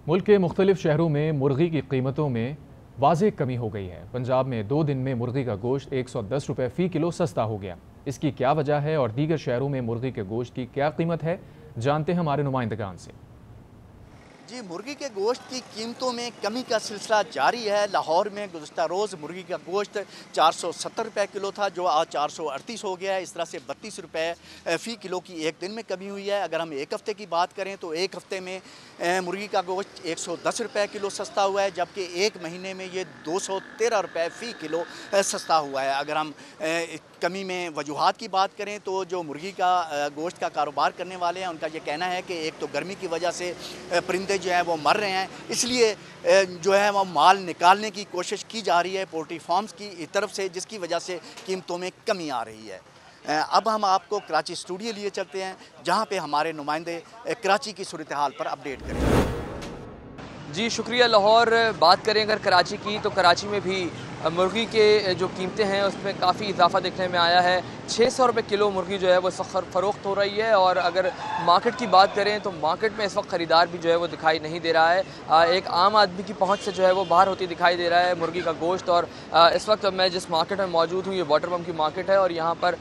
मुल्क के मुख्तलिफ शहरों में मुर्गी की कीमतों में वाज़ेह कमी हो गई है। पंजाब में 2 दिन में मुर्गी का गोश्त 110 रुपये फ़ी किलो सस्ता हो गया। इसकी क्या वजह है और दीगर शहरों में मुर्गी के गोश्त की क्या कीमत है, जानते हैं हमारे नुमाइंदगान से। जी, मुर्गी के गोश्त की कीमतों में कमी का सिलसिला जारी है। लाहौर में गुज़श्ता रोज़ मुर्गी का गोश्त 470 रुपये किलो था, जो आज 438 हो गया है। इस तरह से 32 रुपये फ़ी किलो की एक दिन में कमी हुई है। अगर हम एक हफ़्ते की बात करें तो एक हफ़्ते में मुर्गी का गोश्त 110 रुपये किलो सस्ता हुआ है, जबकि एक महीने में ये 213 रुपये फ़ी किलो सस्ता हुआ है। अगर हम कमी में वजूहात की बात करें तो जो मुर्गी का गोश्त का कारोबार करने वाले हैं, उनका ये कहना है कि एक तो गर्मी की वजह से परिंदे जो हैं वो मर रहे हैं, इसलिए जो है वो माल निकालने की कोशिश की जा रही है पोल्ट्री फार्म्स की तरफ से, जिसकी वजह से कीमतों में कमी आ रही है। अब हम आपको कराची स्टूडियो लिए चलते हैं, जहाँ पे हमारे नुमाइंदे कराची की सूरत हाल पर अपडेट करेंगे। जी शुक्रिया लाहौर। बात करें अगर कराची की, तो कराची में भी मुर्गी के जो कीमतें हैं उसमें काफ़ी इजाफा देखने में आया है। 600 रुपये किलो मुर्गी जो है वो फ़रोख्त हो रही है। और अगर मार्केट की बात करें तो मार्केट में इस वक्त ख़रीदार भी जो है वो दिखाई नहीं दे रहा है। एक आम आदमी की पहुंच से जो है वो बाहर होती दिखाई दे रहा है मुर्गी का गोश्त। और इस वक्त मैं जिस मार्केट में मौजूद हूँ, ये वाटर पम्प की मार्केट है, और यहाँ पर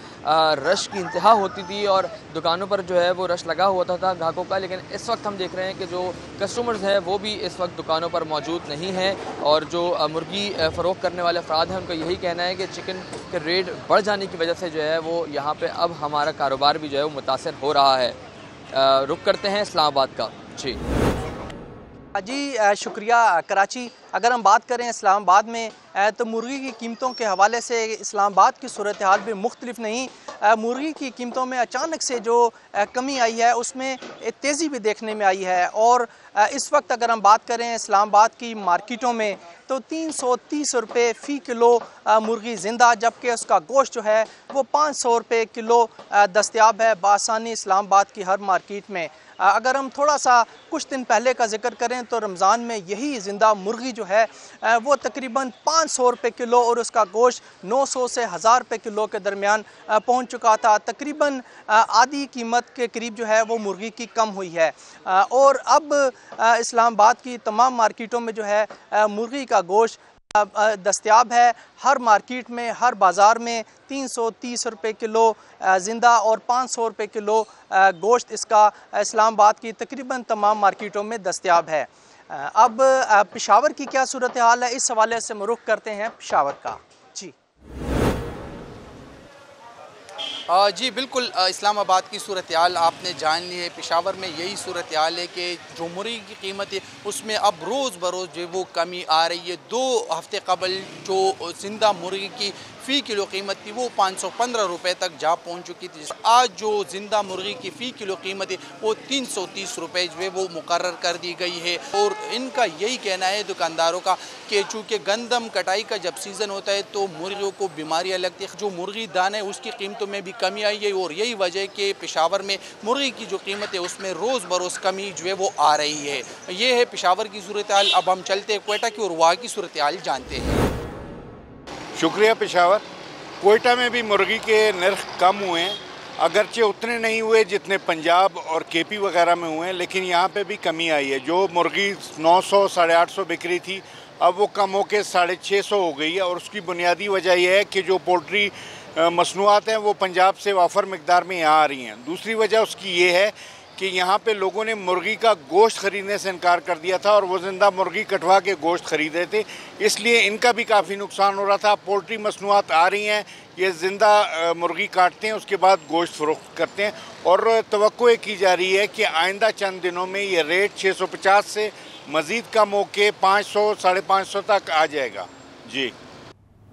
रश की इंतहा होती थी और दुकानों पर जो है वो रश लगा होता था ग्राहकों का। लेकिन इस वक्त हम देख रहे हैं कि जो कस्टमर्स हैं वो भी इस वक्त दुकानों पर मौजूद नहीं हैं। और जो मुर्गी फ़रोख्त करने वाले अफराद हैं, उनका यही कहना है कि चिकन के रेट बढ़ जाने की वजह से जो है वो यहाँ पे अब हमारा कारोबार भी जो है वो मुतासर हो रहा है। रुक करते हैं इस्लामाबाद का। जी जी शुक्रिया। कराची अगर हम बात करें इस्लामाबाद में, तो मुर्गी की कीमतों के हवाले से इस्लामाबाद की सूरत हाल भी मुख्तलिफ नहीं। मुर्गी की कीमतों में अचानक से जो कमी आई है उसमें तेज़ी भी देखने में आई है। और इस वक्त अगर हम बात करें इस्लामाबाद की मार्केटों में, तो 330 रुपये फ़ी किलो मुर्गी ज़िंदा, जबकि उसका गोश्त जो है वो 500 रुपये किलो दस्तयाब है बासानी इस्लामाबाद की हर मार्केट में। अगर हम थोड़ा सा कुछ दिन पहले का जिक्र करें तो रमज़ान में यही ज़िंदा मुर्गी जो है वो तकरीबन 500 रुपये किलो और उसका गोश्त 900 से 1000 रुपये किलो के दरमियान पहुंच चुका था। तकरीबन आधी कीमत के करीब जो है वो मुर्गी की कम हुई है। और अब इस्लामाबाद की तमाम मार्केटों में जो है मुर्गी का गोश्त दस्तयाब है। हर मार्केट में, हर बाज़ार में 330 रुपये किलो ज़िंदा और 500 रुपये किलो गोश्त इसका इस्लामाबाद की तकरीबन तमाम मार्केटों में दस्तयाब है। अब पेशावर की क्या सूरत हाल है, इस हवाले से हम रुख करते हैं पेशावर का। जी जी बिल्कुल, इस्लामाबाद की सूरत हाल आपने जान ली है। पेशावर में यही सूरत हाल है कि जो मुर्गी की कीमत है उसमें अब रोज़ बरोज़ जो वो कमी आ रही है। 2 हफ्ते कबल जो जिंदा मुर्गी की फ़ी किलो कीमत थी वो 515 रुपये तक जा पहुंच चुकी थी। आज जो जिंदा मुर्गी की फ़ी किलो कीमत है वो 330 रुपये जो है वो मुकर्रर कर दी गई है। और इनका यही कहना है दुकानदारों का कि चूँकि गंदम कटाई का जब सीज़न होता है तो मुर्गियों को बीमारियाँ लगती है। जो मुर्गी दाना है उसकी कीमतों में भी कमी आई है, और यही वजह कि पेशावर में मुर्गी की जो कीमत है उसमें रोज़ बरोज़ कमी जो है वो आ रही है। ये है पेशावर की सूरत हाल। अब हम चलते हैं क्वेटा की और वहाँ की सूरत हाल जानते हैं। शुक्रिया। पेशावर कोयटा में भी मुर्गी के नर्ख कम हुए हैं, अगरचे उतने नहीं हुए जितने पंजाब और केपी वगैरह में हुए हैं, लेकिन यहाँ पे भी कमी आई है। जो मुर्गी 900 850 बिक रही थी, अब वो कम होकर 650 हो गई है। और उसकी बुनियादी वजह यह है कि जो पोल्ट्री मसनूआत हैं वो पंजाब से वाफर मिकदार में यहाँ आ रही हैं। दूसरी वजह उसकी ये है कि यहाँ पे लोगों ने मुर्गी का गोश्त ख़रीदने से इनकार कर दिया था और वो ज़िंदा मुर्गी कटवा के गोश्त ख़रीद रहे थे, इसलिए इनका भी काफ़ी नुकसान हो रहा था। पोल्ट्री मसनूआत आ रही हैं, ये ज़िंदा मुर्गी काटते हैं, उसके बाद गोश्त फ़रोख्त करते हैं। और तवक्को की जा रही है कि आइंदा चंद दिनों में ये रेट 650 से मज़ीद कम होकर 500 550 तक आ जाएगा। जी।